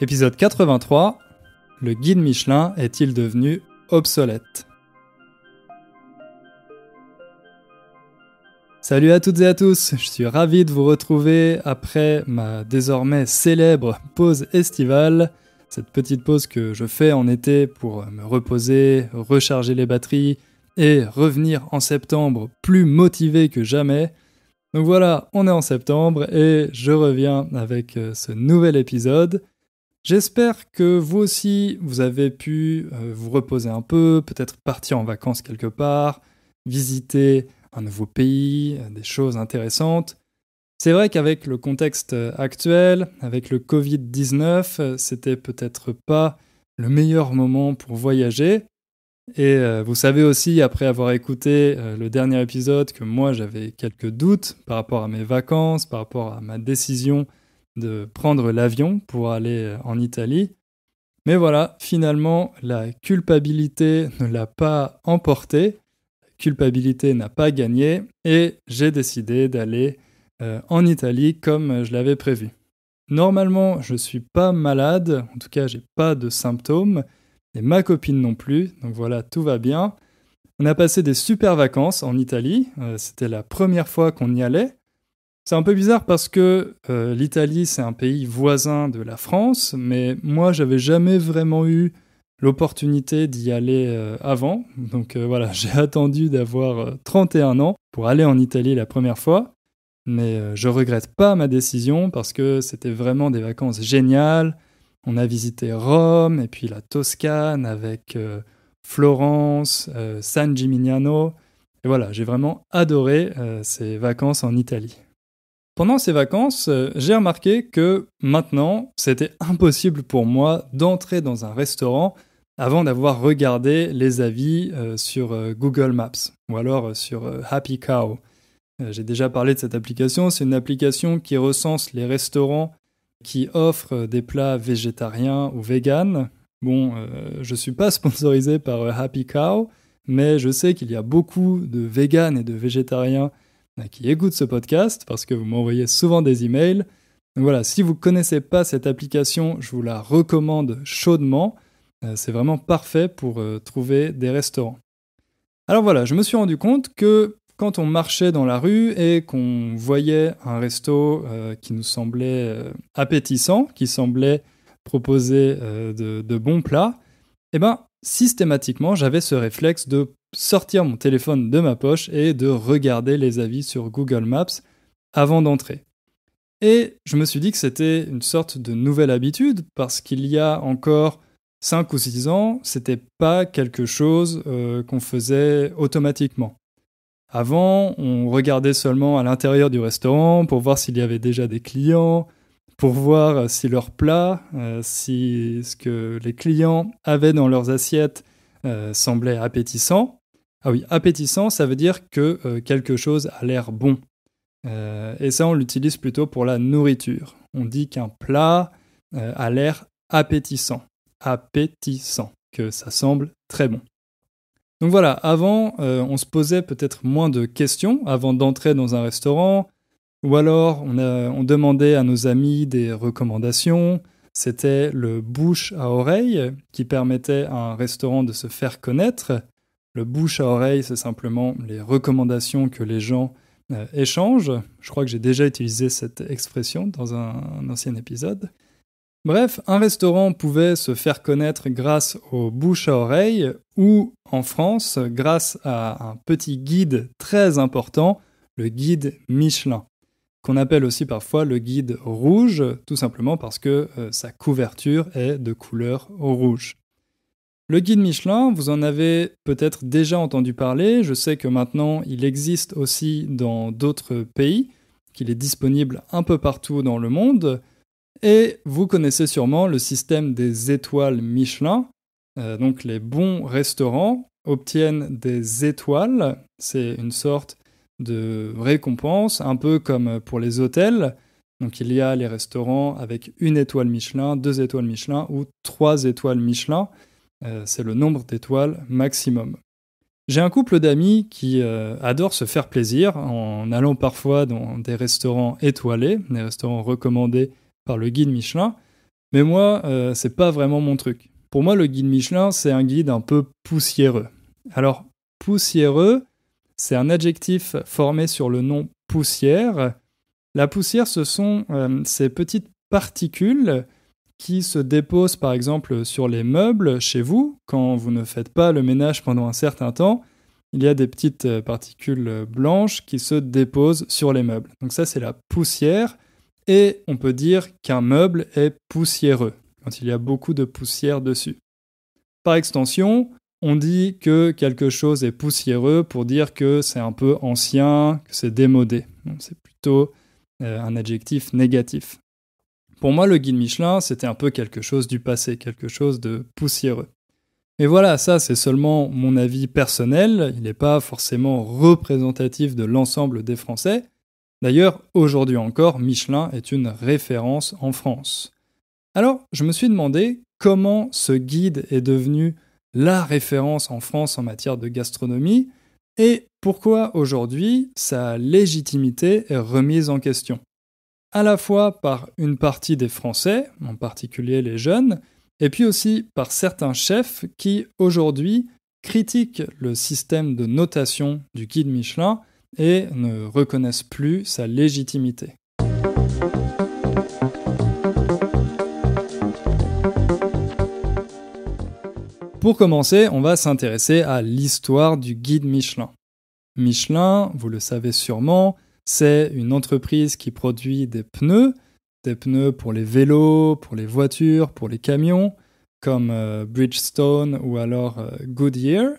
Épisode 83, le guide Michelin est-il devenu obsolète ? Salut à toutes et à tous, je suis ravi de vous retrouver après ma désormais célèbre pause estivale, cette petite pause que je fais en été pour me reposer, recharger les batteries et revenir en septembre plus motivé que jamais. Donc voilà, on est en septembre et je reviens avec ce nouvel épisode. J'espère que vous aussi, vous avez pu vous reposer un peu, peut-être partir en vacances quelque part, visiter un nouveau pays, des choses intéressantes. C'est vrai qu'avec le contexte actuel, avec le Covid-19, c'était peut-être pas le meilleur moment pour voyager. Et vous savez aussi, après avoir écouté le dernier épisode, que moi j'avais quelques doutes par rapport à mes vacances, par rapport à ma décision de prendre l'avion pour aller en Italie. Mais voilà, finalement, la culpabilité ne l'a pas emporté, la culpabilité n'a pas gagné, et j'ai décidé d'aller en Italie comme je l'avais prévu. Normalement, je suis pas malade, en tout cas, j'ai pas de symptômes, et ma copine non plus, donc voilà, tout va bien. On a passé des super vacances en Italie, c'était la première fois qu'on y allait. C'est un peu bizarre parce que l'Italie, c'est un pays voisin de la France, mais moi, j'avais jamais vraiment eu l'opportunité d'y aller avant. Donc voilà, j'ai attendu d'avoir 31 ans pour aller en Italie la première fois. Mais je regrette pas ma décision parce que c'était vraiment des vacances géniales. On a visité Rome et puis la Toscane avec Florence, San Gimignano. Et voilà, j'ai vraiment adoré ces vacances en Italie. Pendant ces vacances, j'ai remarqué que maintenant, c'était impossible pour moi d'entrer dans un restaurant avant d'avoir regardé les avis sur Google Maps ou alors sur Happy Cow. J'ai déjà parlé de cette application, c'est une application qui recense les restaurants qui offrent des plats végétariens ou véganes. Bon, je ne suis pas sponsorisé par Happy Cow, mais je sais qu'il y a beaucoup de véganes et de végétariens qui écoutent ce podcast parce que vous m'envoyez souvent des emails. Donc voilà, si vous ne connaissez pas cette application, je vous la recommande chaudement. C'est vraiment parfait pour trouver des restaurants. Alors voilà, je me suis rendu compte que quand on marchait dans la rue et qu'on voyait un resto qui nous semblait appétissant, qui semblait proposer de bons plats, eh ben, systématiquement, j'avais ce réflexe de sortir mon téléphone de ma poche et de regarder les avis sur Google Maps avant d'entrer. Et je me suis dit que c'était une sorte de nouvelle habitude parce qu'il y a encore 5 ou 6 ans, c'était pas quelque chose qu'on faisait automatiquement. Avant, on regardait seulement à l'intérieur du restaurant pour voir s'il y avait déjà des clients, pour voir si leurs plats, si ce que les clients avaient dans leurs assiettes semblait appétissant. Ah oui, appétissant, ça veut dire que quelque chose a l'air bon. Et ça, on l'utilise plutôt pour la nourriture. On dit qu'un plat a l'air appétissant. Appétissant, que ça semble très bon. Donc voilà, avant, on se posait peut-être moins de questions avant d'entrer dans un restaurant, ou alors on demandait à nos amis des recommandations. C'était le bouche à oreille qui permettait à un restaurant de se faire connaître. Le bouche à oreille, c'est simplement les recommandations que les gens échangent. Je crois que j'ai déjà utilisé cette expression dans un ancien épisode. Bref, un restaurant pouvait se faire connaître grâce au bouche à oreille ou, en France, grâce à un petit guide très important, le guide Michelin, qu'on appelle aussi parfois le guide rouge, tout simplement parce que sa couverture est de couleur rouge. Le guide Michelin, vous en avez peut-être déjà entendu parler, je sais que maintenant il existe aussi dans d'autres pays, qu'il est disponible un peu partout dans le monde. Et vous connaissez sûrement le système des étoiles Michelin. Donc les bons restaurants obtiennent des étoiles. C'est une sorte de récompense, un peu comme pour les hôtels. Donc il y a les restaurants avec 1 étoile Michelin, 2 étoiles Michelin ou 3 étoiles Michelin. C'est le nombre d'étoiles maximum. J'ai un couple d'amis qui adorent se faire plaisir en allant parfois dans des restaurants étoilés, des restaurants recommandés par le guide Michelin. Mais moi, c'est pas vraiment mon truc. Pour moi, le guide Michelin, c'est un guide un peu poussiéreux. Alors, poussiéreux, c'est un adjectif formé sur le nom poussière. La poussière, ce sont ces petites particules qui se déposent par exemple sur les meubles chez vous. Quand vous ne faites pas le ménage pendant un certain temps, il y a des petites particules blanches qui se déposent sur les meubles. Donc ça, c'est la poussière. Et on peut dire qu'un meuble est poussiéreux, quand il y a beaucoup de poussière dessus. Par extension, on dit que quelque chose est poussiéreux pour dire que c'est un peu ancien, que c'est démodé. Donc c'est plutôt un adjectif négatif. Pour moi, le guide Michelin, c'était un peu quelque chose du passé, quelque chose de poussiéreux. Mais voilà, ça c'est seulement mon avis personnel, il n'est pas forcément représentatif de l'ensemble des Français. D'ailleurs, aujourd'hui encore, Michelin est une référence en France. Alors, je me suis demandé comment ce guide est devenu la référence en France en matière de gastronomie et pourquoi aujourd'hui sa légitimité est remise en question. À la fois par une partie des Français, en particulier les jeunes, et puis aussi par certains chefs qui, aujourd'hui, critiquent le système de notation du guide Michelin et ne reconnaissent plus sa légitimité. Pour commencer, on va s'intéresser à l'histoire du guide Michelin. Michelin, vous le savez sûrement, c'est une entreprise qui produit des pneus pour les vélos, pour les voitures, pour les camions, comme Bridgestone ou alors Goodyear.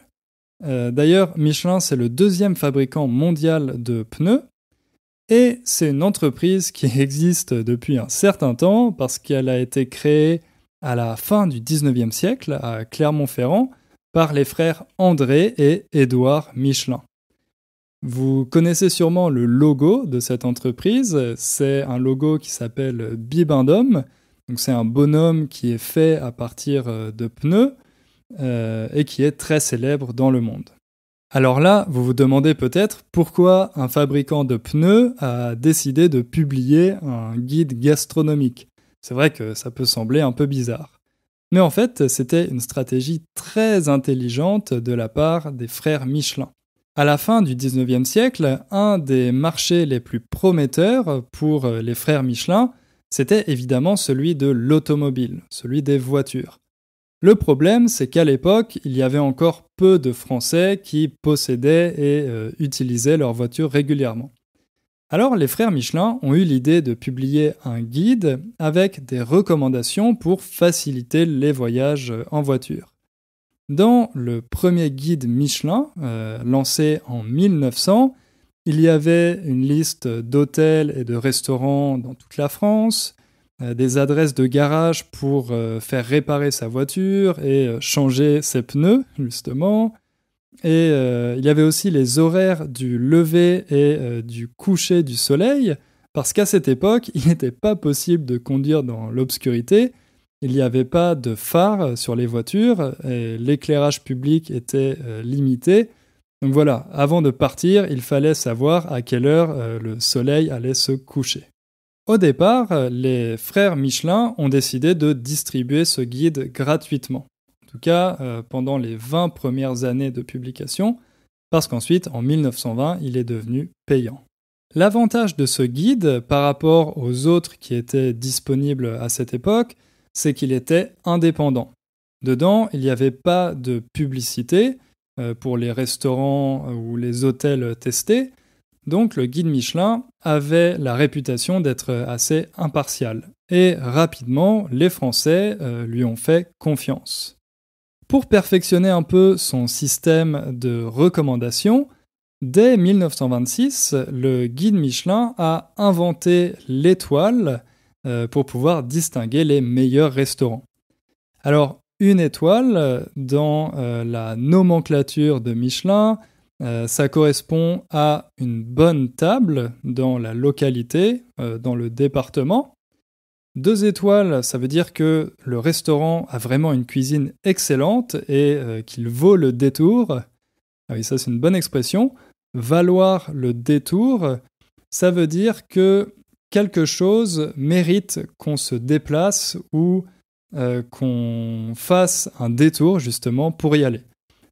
D'ailleurs, Michelin, c'est le deuxième fabricant mondial de pneus, et c'est une entreprise qui existe depuis un certain temps parce qu'elle a été créée à la fin du 19e siècle à Clermont-Ferrand par les frères André et Édouard Michelin. Vous connaissez sûrement le logo de cette entreprise, c'est un logo qui s'appelle Bibendum, donc c'est un bonhomme qui est fait à partir de pneus et qui est très célèbre dans le monde. Alors là, vous vous demandez peut-être pourquoi un fabricant de pneus a décidé de publier un guide gastronomique. C'est vrai que ça peut sembler un peu bizarre. Mais en fait, c'était une stratégie très intelligente de la part des frères Michelin. À la fin du 19e siècle, un des marchés les plus prometteurs pour les frères Michelin, c'était évidemment celui de l'automobile, celui des voitures. Le problème, c'est qu'à l'époque, il y avait encore peu de Français qui possédaient et utilisaient leur voiture régulièrement. Alors les frères Michelin ont eu l'idée de publier un guide avec des recommandations pour faciliter les voyages en voiture. Dans le premier guide Michelin, lancé en 1900, il y avait une liste d'hôtels et de restaurants dans toute la France, des adresses de garage pour faire réparer sa voiture et changer ses pneus, justement. Et il y avait aussi les horaires du lever et du coucher du soleil, parce qu'à cette époque, il n'était pas possible de conduire dans l'obscurité. Il n'y avait pas de phare sur les voitures, et l'éclairage public était limité. Donc voilà, avant de partir, il fallait savoir à quelle heure le soleil allait se coucher. Au départ, les frères Michelin ont décidé de distribuer ce guide gratuitement. En tout cas, pendant les 20 premières années de publication, parce qu'ensuite, en 1920, il est devenu payant. L'avantage de ce guide, par rapport aux autres qui étaient disponibles à cette époque, c'est qu'il était indépendant. Dedans, il n'y avait pas de publicité pour les restaurants ou les hôtels testés, donc le guide Michelin avait la réputation d'être assez impartial. Et rapidement, les Français lui ont fait confiance. Pour perfectionner un peu son système de recommandation, dès 1926, le guide Michelin a inventé l'étoile pour pouvoir distinguer les meilleurs restaurants. Alors, une étoile, dans la nomenclature de Michelin, ça correspond à une bonne table dans la localité, dans le département. 2 étoiles, ça veut dire que le restaurant a vraiment une cuisine excellente et qu'il vaut le détour. Ah oui, ça c'est une bonne expression. Valoir le détour, ça veut dire que quelque chose mérite qu'on se déplace ou qu'on fasse un détour justement pour y aller.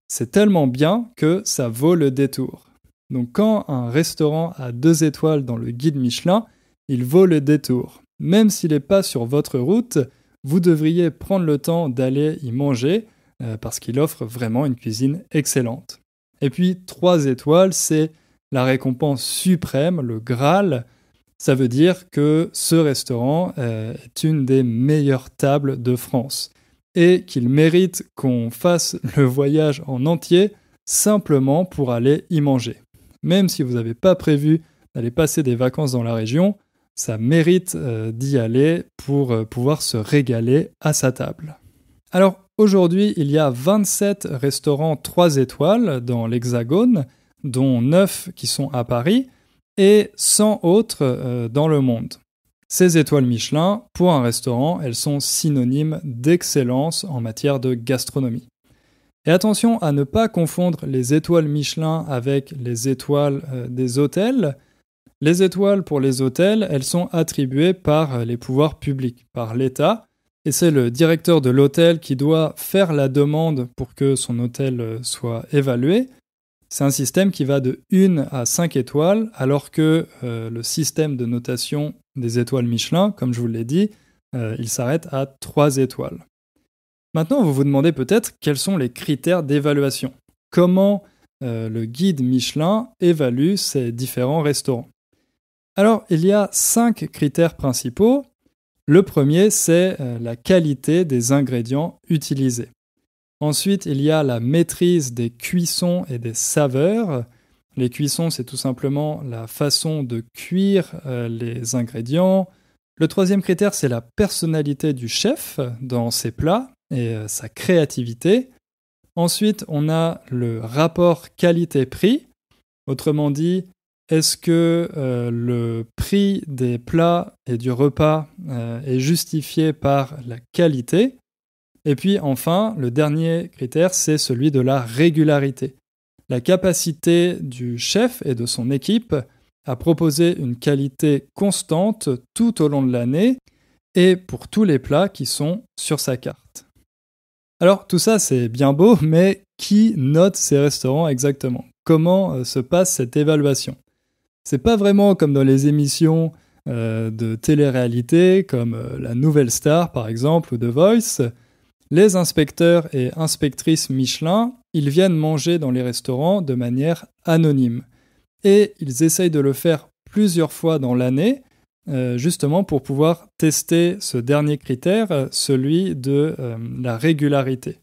C'est tellement bien que ça vaut le détour. Donc quand un restaurant a 2 étoiles dans le guide Michelin, il vaut le détour. Même s'il n'est pas sur votre route, vous devriez prendre le temps d'aller y manger parce qu'il offre vraiment une cuisine excellente. Et puis 3 étoiles, c'est la récompense suprême, le Graal. Ça veut dire que ce restaurant est une des meilleures tables de France et qu'il mérite qu'on fasse le voyage en entier simplement pour aller y manger. Même si vous n'avez pas prévu d'aller passer des vacances dans la région, ça mérite d'y aller pour pouvoir se régaler à sa table. Alors aujourd'hui, il y a 27 restaurants 3 étoiles dans l'Hexagone, dont 9 qui sont à Paris, et 100 autres dans le monde. Ces étoiles Michelin, pour un restaurant, elles sont synonymes d'excellence en matière de gastronomie. Et attention à ne pas confondre les étoiles Michelin avec les étoiles des hôtels. Les étoiles pour les hôtels, elles sont attribuées par les pouvoirs publics, par l'État, et c'est le directeur de l'hôtel qui doit faire la demande pour que son hôtel soit évalué. C'est un système qui va de 1 à 5 étoiles, alors que le système de notation des étoiles Michelin, comme je vous l'ai dit, il s'arrête à 3 étoiles. Maintenant, vous vous demandez peut-être quels sont les critères d'évaluation. Comment le guide Michelin évalue ces différents restaurants? Alors, il y a 5 critères principaux. Le premier, c'est la qualité des ingrédients utilisés. Ensuite, il y a la maîtrise des cuissons et des saveurs. Les cuissons, c'est tout simplement la façon de cuire les ingrédients. Le troisième critère, c'est la personnalité du chef dans ses plats et sa créativité. Ensuite, on a le rapport qualité-prix. Autrement dit, est-ce que le prix des plats et du repas est justifié par la qualité? Et puis enfin, le dernier critère, c'est celui de la régularité. La capacité du chef et de son équipe à proposer une qualité constante tout au long de l'année et pour tous les plats qui sont sur sa carte. Alors tout ça c'est bien beau, mais qui note ces restaurants exactement? Comment se passe cette évaluation? C'est pas vraiment comme dans les émissions de télé-réalité comme La Nouvelle Star par exemple ou The Voice. Les inspecteurs et inspectrices Michelin, ils viennent manger dans les restaurants de manière anonyme. Et ils essayent de le faire plusieurs fois dans l'année, justement pour pouvoir tester ce dernier critère, celui de la régularité.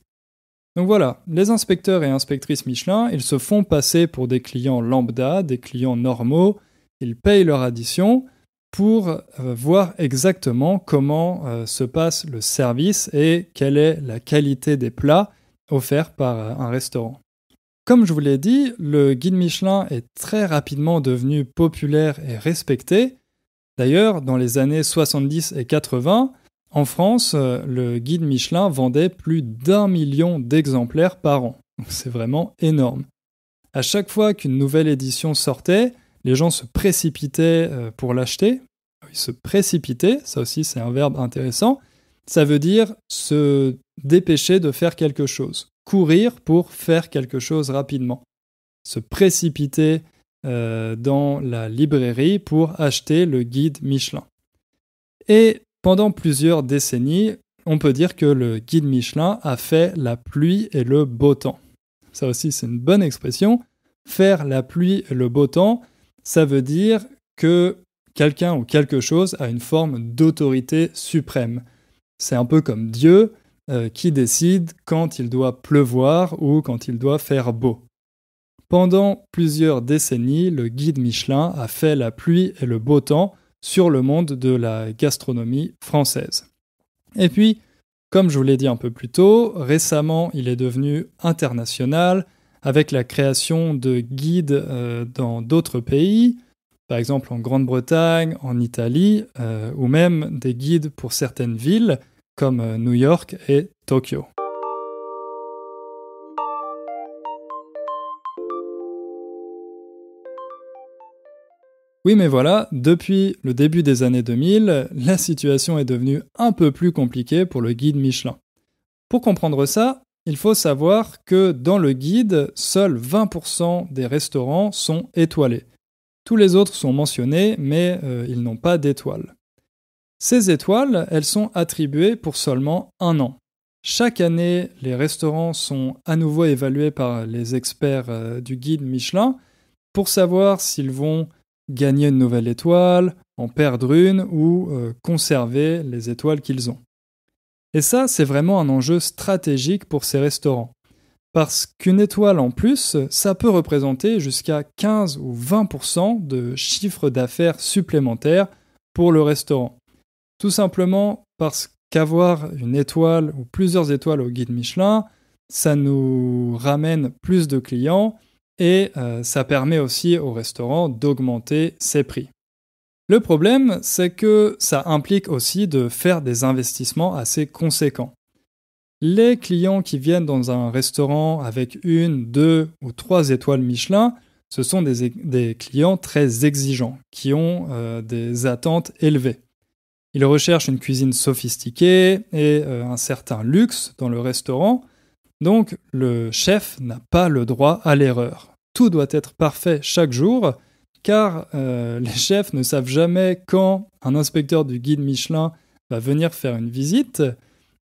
Donc voilà, les inspecteurs et inspectrices Michelin, ils se font passer pour des clients lambda, des clients normaux, ils payent leur addition pour voir exactement comment se passe le service et quelle est la qualité des plats offerts par un restaurant. Comme je vous l'ai dit, le guide Michelin est très rapidement devenu populaire et respecté. D'ailleurs, dans les années 70 et 80, en France, le guide Michelin vendait plus d'1 million d'exemplaires par an. Donc c'est vraiment énorme. À chaque fois qu'une nouvelle édition sortait, les gens se précipitaient pour l'acheter. Ils se précipitaient, ça aussi c'est un verbe intéressant. Ça veut dire se dépêcher de faire quelque chose. Courir pour faire quelque chose rapidement. Se précipiter dans la librairie pour acheter le guide Michelin. Et pendant plusieurs décennies, on peut dire que le guide Michelin a fait la pluie et le beau temps. Ça aussi c'est une bonne expression. Faire la pluie et le beau temps, ça veut dire que quelqu'un ou quelque chose a une forme d'autorité suprême. C'est un peu comme Dieu qui décide quand il doit pleuvoir ou quand il doit faire beau. Pendant plusieurs décennies, le guide Michelin a fait la pluie et le beau temps sur le monde de la gastronomie française. Et puis, comme je vous l'ai dit un peu plus tôt, récemment il est devenu international avec la création de guides dans d'autres pays, par exemple en Grande-Bretagne, en Italie, ou même des guides pour certaines villes comme New York et Tokyo. Oui, mais voilà, depuis le début des années 2000, la situation est devenue un peu plus compliquée pour le guide Michelin. Pour comprendre ça, il faut savoir que dans le guide, seuls 20% des restaurants sont étoilés. Tous les autres sont mentionnés, mais ils n'ont pas d'étoiles. Ces étoiles, elles sont attribuées pour seulement 1 an. Chaque année, les restaurants sont à nouveau évalués par les experts du guide Michelin pour savoir s'ils vont gagner une nouvelle étoile, en perdre une ou conserver les étoiles qu'ils ont. Et ça, c'est vraiment un enjeu stratégique pour ces restaurants. Parce qu'une étoile en plus, ça peut représenter jusqu'à 15 ou 20% de chiffre d'affaires supplémentaire pour le restaurant. Tout simplement parce qu'avoir une étoile ou plusieurs étoiles au guide Michelin, ça nous ramène plus de clients et ça permet aussi au restaurant d'augmenter ses prix. Le problème, c'est que ça implique aussi de faire des investissements assez conséquents. Les clients qui viennent dans un restaurant avec 1, 2 ou 3 étoiles Michelin, ce sont des clients très exigeants, qui ont des attentes élevées. Ils recherchent une cuisine sophistiquée et un certain luxe dans le restaurant, donc le chef n'a pas le droit à l'erreur. Tout doit être parfait chaque jour, car les chefs ne savent jamais quand un inspecteur du guide Michelin va venir faire une visite,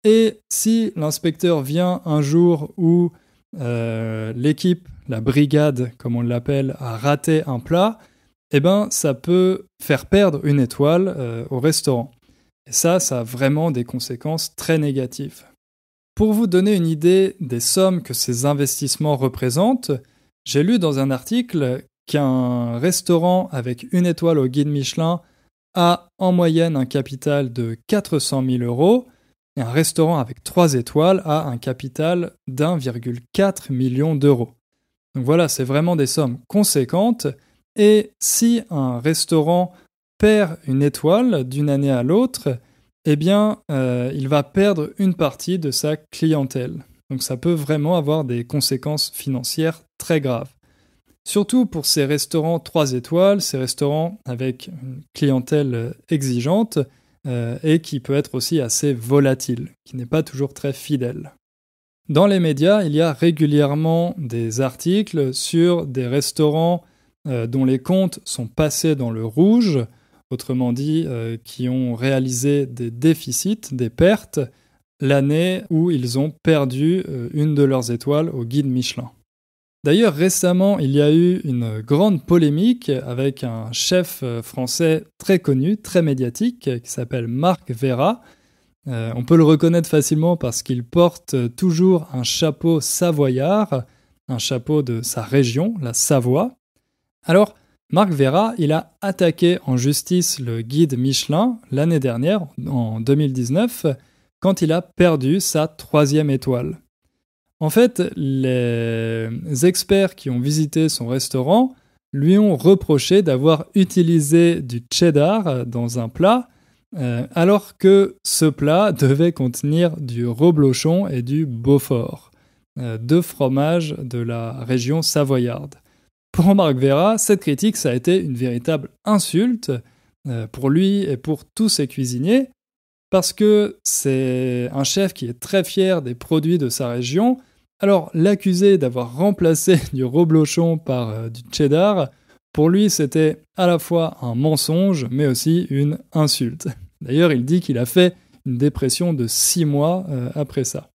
et si l'inspecteur vient un jour où l'équipe, la brigade comme on l'appelle, a raté un plat, eh ben ça peut faire perdre une étoile au restaurant. Et ça a vraiment des conséquences très négatives. Pour vous donner une idée des sommes que ces investissements représentent, j'ai lu dans un article qu'un restaurant avec 1 étoile au guide Michelin a en moyenne un capital de 400 000 euros et un restaurant avec 3 étoiles a un capital d'1,4 million d'euros. Donc voilà, c'est vraiment des sommes conséquentes et si un restaurant perd une étoile d'une année à l'autre, eh bien, il va perdre une partie de sa clientèle. Donc ça peut vraiment avoir des conséquences financières très graves. Surtout pour ces restaurants 3 étoiles, ces restaurants avec une clientèle exigeante et qui peut être aussi assez volatile, qui n'est pas toujours très fidèle. Dans les médias, il y a régulièrement des articles sur des restaurants dont les comptes sont passés dans le rouge, autrement dit, qui ont réalisé des déficits, des pertes, l'année où ils ont perdu une de leurs étoiles au guide Michelin. D'ailleurs, récemment, il y a eu une grande polémique avec un chef français très connu, très médiatique, qui s'appelle Marc Vera. On peut le reconnaître facilement parce qu'il porte toujours un chapeau savoyard, un chapeau de sa région, la Savoie. Alors, Marc Vera, il a attaqué en justice le guide Michelin l'année dernière, en 2019, quand il a perdu sa 3e étoile. En fait, les experts qui ont visité son restaurant lui ont reproché d'avoir utilisé du cheddar dans un plat, alors que ce plat devait contenir du reblochon et du Beaufort, 2 fromages de la région savoyarde. Pour Marc Vera, cette critique, ça a été une véritable insulte pour lui et pour tous ses cuisiniers, parce que c'est un chef qui est très fier des produits de sa région. Alors, l'accuser d'avoir remplacé du reblochon par du cheddar, pour lui, c'était à la fois un mensonge, mais aussi une insulte. D'ailleurs, il dit qu'il a fait une dépression de 6 mois après ça.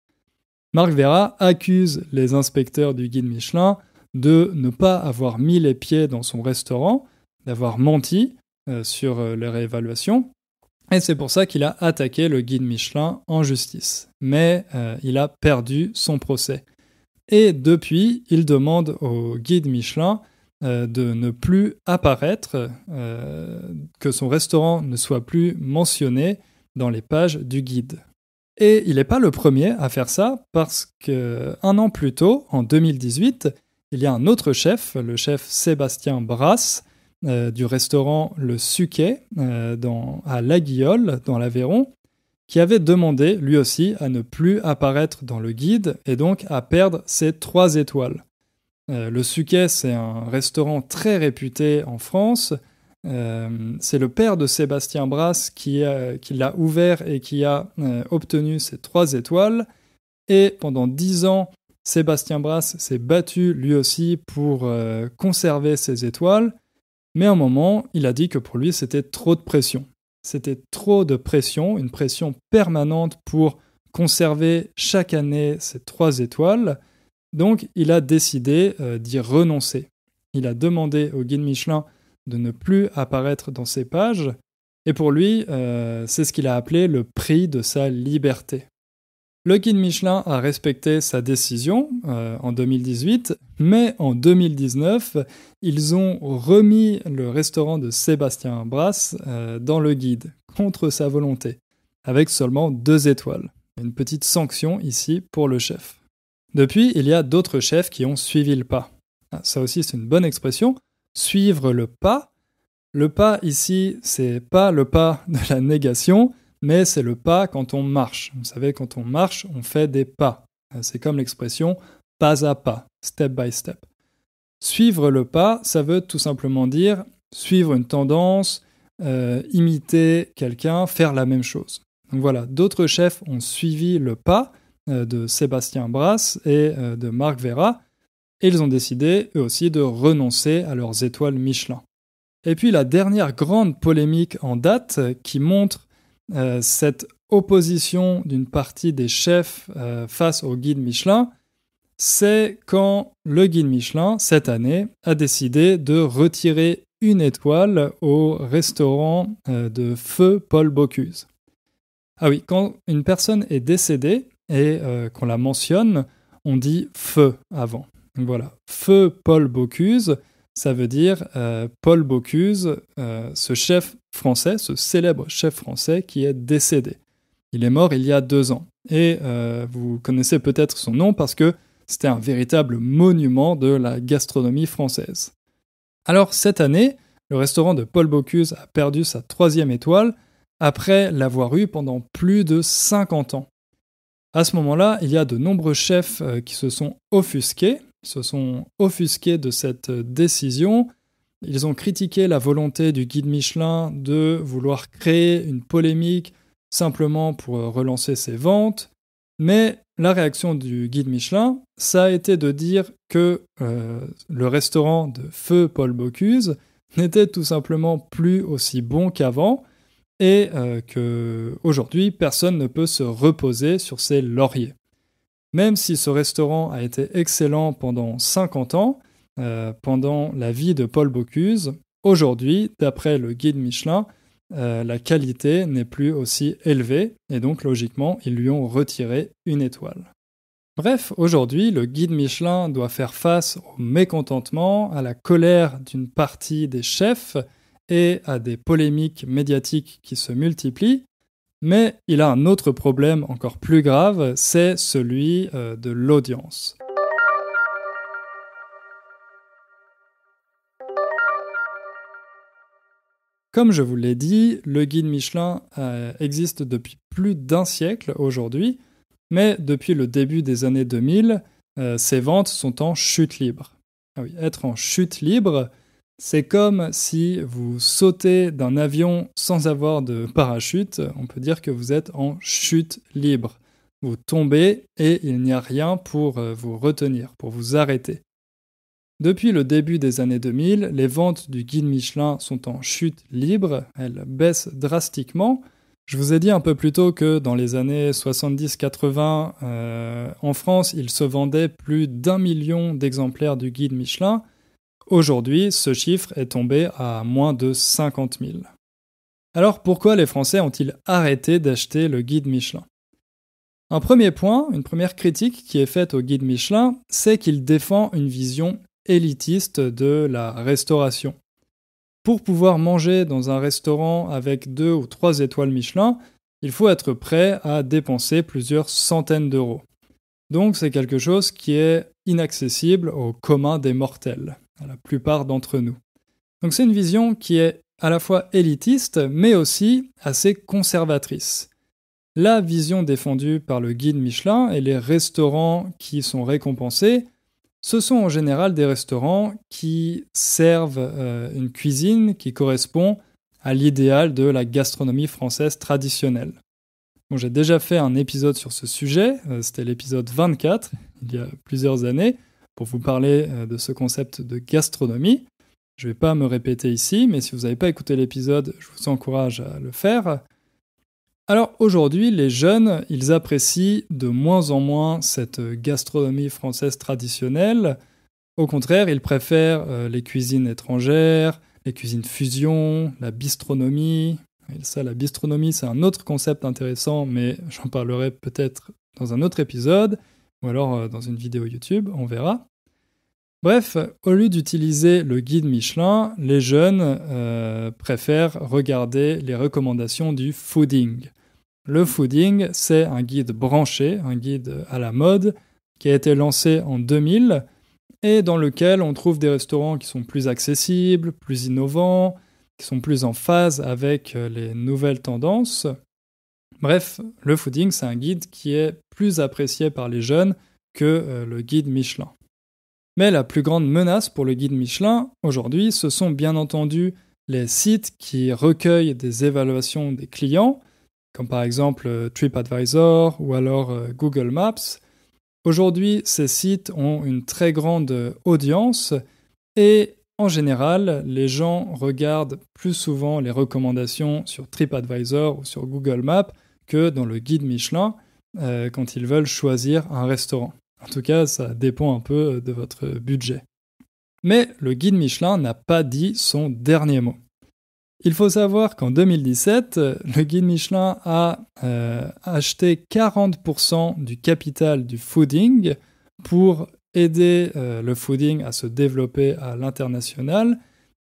Marc Vera accuse les inspecteurs du guide Michelin de ne pas avoir mis les pieds dans son restaurant, d'avoir menti sur leur évaluation, et c'est pour ça qu'il a attaqué le guide Michelin en justice. Mais il a perdu son procès. Et depuis, il demande au guide Michelin de ne plus apparaître, que son restaurant ne soit plus mentionné dans les pages du guide. Et il n'est pas le premier à faire ça, parce qu'un an plus tôt, en 2018, il y a un autre chef, le chef Sébastien Brasse, du restaurant Le Suquet, à La Guillole, dans l'Aveyron, qui avait demandé, lui aussi, à ne plus apparaître dans le guide et donc à perdre ses 3 étoiles. Le Suquet, c'est un restaurant très réputé en France, C'est le père de Sébastien Brasse qui l'a ouvert et qui a obtenu ces 3 étoiles. Et pendant 10 ans, Sébastien Brasse s'est battu lui aussi pour conserver ces étoiles. Mais à un moment, il a dit que pour lui, c'était trop de pression. C'était trop de pression, une pression permanente pour conserver chaque année ces 3 étoiles. Donc, il a décidé d'y renoncer. Il a demandé au guide Michelin de ne plus apparaître dans ses pages. Et pour lui, c'est ce qu'il a appelé le prix de sa liberté. Le guide Michelin a respecté sa décision en 2018, mais en 2019, ils ont remis le restaurant de Sébastien Brasse dans le guide, contre sa volonté, avec seulement 2 étoiles. Une petite sanction ici pour le chef. Depuis, il y a d'autres chefs qui ont suivi le pas. Ça aussi, c'est une bonne expression. Suivre le pas. Le pas ici, c'est pas le pas de la négation, mais c'est le pas quand on marche. Vous savez, quand on marche, on fait des pas. C'est comme l'expression pas à pas, step by step. Suivre le pas, ça veut tout simplement dire suivre une tendance, imiter quelqu'un, faire la même chose. Donc voilà, d'autres chefs ont suivi le pas de Sébastien Brasse et de Marc Vera, et ils ont décidé, eux aussi, de renoncer à leurs étoiles Michelin. Et puis la dernière grande polémique en date qui montre cette opposition d'une partie des chefs face au guide Michelin, c'est quand le guide Michelin, cette année, a décidé de retirer une étoile au restaurant de Feu Paul Bocuse. Ah oui, quand une personne est décédée et qu'on la mentionne, on dit Feu avant. Donc voilà, Feu Paul Bocuse, ça veut dire Paul Bocuse, ce chef français, ce célèbre chef français qui est décédé. Il est mort il y a 2 ans. Et vous connaissez peut-être son nom parce que c'était un véritable monument de la gastronomie française. Alors cette année, le restaurant de Paul Bocuse a perdu sa 3e étoile après l'avoir eu pendant plus de 50 ans. À ce moment-là, il y a de nombreux chefs qui se sont offusqués de cette décision. Ils ont critiqué la volonté du guide Michelin de vouloir créer une polémique simplement pour relancer ses ventes. Mais la réaction du guide Michelin, ça a été de dire que le restaurant de Feu Paul Bocuse n'était tout simplement plus aussi bon qu'avant et qu'aujourd'hui, personne ne peut se reposer sur ses lauriers. Même si ce restaurant a été excellent pendant 50 ans, pendant la vie de Paul Bocuse, aujourd'hui, d'après le guide Michelin, la qualité n'est plus aussi élevée et donc logiquement, ils lui ont retiré une étoile. Bref, aujourd'hui, le guide Michelin doit faire face au mécontentement, à la colère d'une partie des chefs et à des polémiques médiatiques qui se multiplient. Mais il a un autre problème encore plus grave, c'est celui de l'audience. Comme je vous l'ai dit, le guide Michelin existe depuis plus d'1 siècle aujourd'hui, mais depuis le début des années 2000, ses ventes sont en chute libre. Ah oui, être en chute libre, c'est comme si vous sautez d'un avion sans avoir de parachute, on peut dire que vous êtes en chute libre. Vous tombez et il n'y a rien pour vous retenir, pour vous arrêter. Depuis le début des années 2000, les ventes du guide Michelin sont en chute libre, elles baissent drastiquement. Je vous ai dit un peu plus tôt que dans les années 70-80, en France, il se vendait plus d'1 million d'exemplaires du guide Michelin. Aujourd'hui, ce chiffre est tombé à moins de 50 000. Alors pourquoi les Français ont-ils arrêté d'acheter le guide Michelin ? Un premier point, une première critique qui est faite au guide Michelin, c'est qu'il défend une vision élitiste de la restauration. Pour pouvoir manger dans un restaurant avec 2 ou 3 étoiles Michelin, il faut être prêt à dépenser plusieurs centaines d'euros. Donc c'est quelque chose qui est inaccessible au commun des mortels, à la plupart d'entre nous. Donc c'est une vision qui est à la fois élitiste, mais aussi assez conservatrice. La vision défendue par le guide Michelin et les restaurants qui sont récompensés ce sont en général des restaurants qui servent une cuisine qui correspond à l'idéal de la gastronomie française traditionnelle. Bon, j'ai déjà fait un épisode sur ce sujet, c'était l'épisode 24, il y a plusieurs années, pour vous parler de ce concept de gastronomie. Je ne vais pas me répéter ici, mais si vous n'avez pas écouté l'épisode, je vous encourage à le faire. Alors aujourd'hui, les jeunes, ils apprécient de moins en moins cette gastronomie française traditionnelle. Au contraire, ils préfèrent les cuisines étrangères, les cuisines fusion, la bistronomie. Et ça, la bistronomie, c'est un autre concept intéressant, mais j'en parlerai peut-être dans un autre épisode, ou alors dans une vidéo YouTube, on verra. Bref, au lieu d'utiliser le guide Michelin, les jeunes préfèrent regarder les recommandations du fooding. Le fooding, c'est un guide branché, un guide à la mode, qui a été lancé en 2000, et dans lequel on trouve des restaurants qui sont plus accessibles, plus innovants, qui sont plus en phase avec les nouvelles tendances. Bref, le fooding, c'est un guide qui est plus apprécié par les jeunes que le guide Michelin. Mais la plus grande menace pour le guide Michelin, aujourd'hui, ce sont bien entendu les sites qui recueillent des évaluations des clients, comme par exemple TripAdvisor ou alors Google Maps. Aujourd'hui, ces sites ont une très grande audience et en général, les gens regardent plus souvent les recommandations sur TripAdvisor ou sur Google Maps que dans le guide Michelin quand ils veulent choisir un restaurant. En tout cas, ça dépend un peu de votre budget. Mais le guide Michelin n'a pas dit son dernier mot. Il faut savoir qu'en 2017, le guide Michelin a acheté 40% du capital du fooding pour aider le fooding à se développer à l'international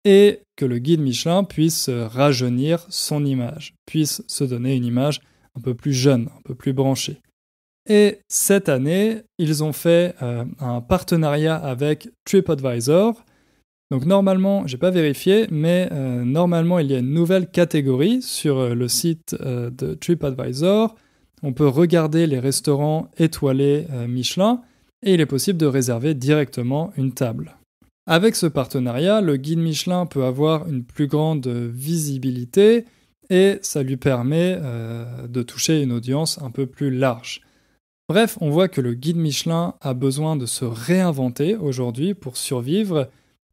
et que le guide Michelin puisse rajeunir son image, puisse se donner une image un peu plus jeune, un peu plus branchée. Et cette année, ils ont fait un partenariat avec TripAdvisor. Donc normalement, j'ai pas vérifié, mais normalement il y a une nouvelle catégorie sur le site de TripAdvisor. On peut regarder les restaurants étoilés Michelin et il est possible de réserver directement une table. Avec ce partenariat, le guide Michelin peut avoir une plus grande visibilité et ça lui permet de toucher une audience un peu plus large. Bref, on voit que le guide Michelin a besoin de se réinventer aujourd'hui pour survivre.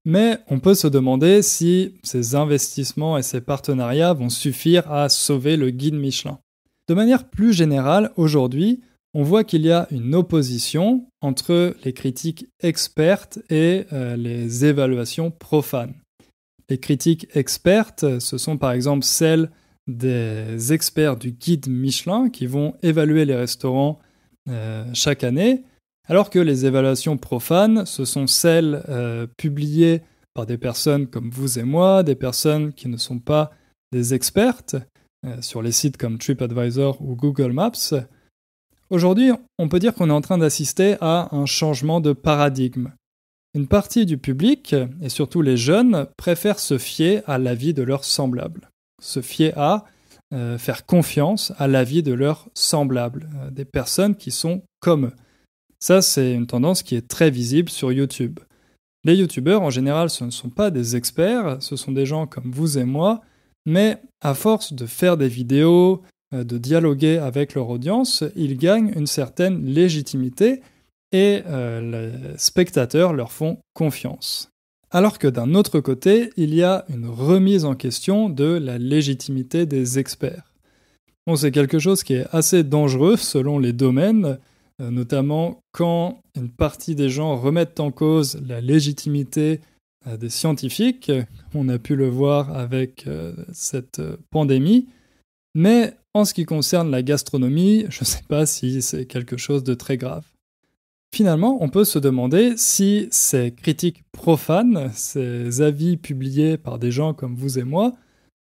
Mais on peut se demander si ces investissements et ces partenariats vont suffire à sauver le guide Michelin. De manière plus générale, aujourd'hui, on voit qu'il y a une opposition entre les critiques expertes et les évaluations profanes. Les critiques expertes, ce sont par exemple celles des experts du guide Michelin qui vont évaluer les restaurants chaque année, alors que les évaluations profanes, ce sont celles publiées par des personnes comme vous et moi, des personnes qui ne sont pas des expertes, sur les sites comme TripAdvisor ou Google Maps. Aujourd'hui, on peut dire qu'on est en train d'assister à un changement de paradigme. Une partie du public, et surtout les jeunes, préfèrent se fier à l'avis de leurs semblables. Se fier à faire confiance à l'avis de leurs semblables, des personnes qui sont comme eux. Ça, c'est une tendance qui est très visible sur YouTube. Les YouTubeurs, en général, ce ne sont pas des experts, ce sont des gens comme vous et moi, mais à force de faire des vidéos, de dialoguer avec leur audience, ils gagnent une certaine légitimité et les spectateurs leur font confiance. Alors que d'un autre côté, il y a une remise en question de la légitimité des experts. Bon, c'est quelque chose qui est assez dangereux selon les domaines, notamment quand une partie des gens remettent en cause la légitimité des scientifiques, on a pu le voir avec cette pandémie, mais en ce qui concerne la gastronomie, je ne sais pas si c'est quelque chose de très grave. Finalement, on peut se demander si ces critiques profanes, ces avis publiés par des gens comme vous et moi,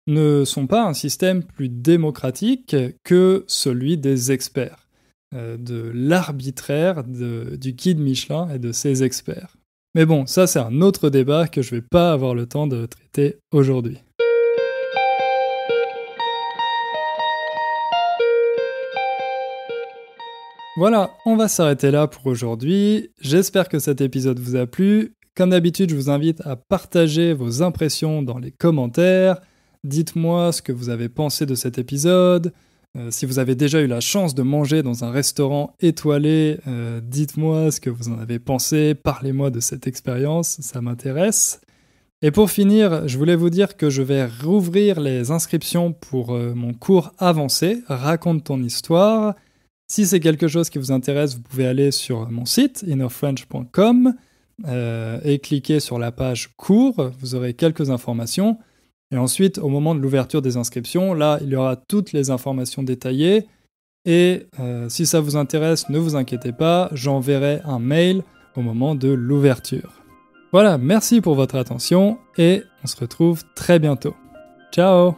ne sont pas un système plus démocratique que celui des experts, de l'arbitraire du guide Michelin et de ses experts. Mais bon, ça c'est un autre débat que je ne vais pas avoir le temps de traiter aujourd'hui. Voilà, on va s'arrêter là pour aujourd'hui. J'espère que cet épisode vous a plu. Comme d'habitude, je vous invite à partager vos impressions dans les commentaires. Dites-moi ce que vous avez pensé de cet épisode. Si vous avez déjà eu la chance de manger dans un restaurant étoilé, dites-moi ce que vous en avez pensé. Parlez-moi de cette expérience, ça m'intéresse. Et pour finir, je voulais vous dire que je vais rouvrir les inscriptions pour mon cours avancé, Raconte ton histoire. Si c'est quelque chose qui vous intéresse, vous pouvez aller sur mon site, innerfrench.com, et cliquer sur la page cours, vous aurez quelques informations. Et ensuite, au moment de l'ouverture des inscriptions, là, il y aura toutes les informations détaillées. Et si ça vous intéresse, ne vous inquiétez pas, j'enverrai un mail au moment de l'ouverture. Voilà, merci pour votre attention et on se retrouve très bientôt. Ciao!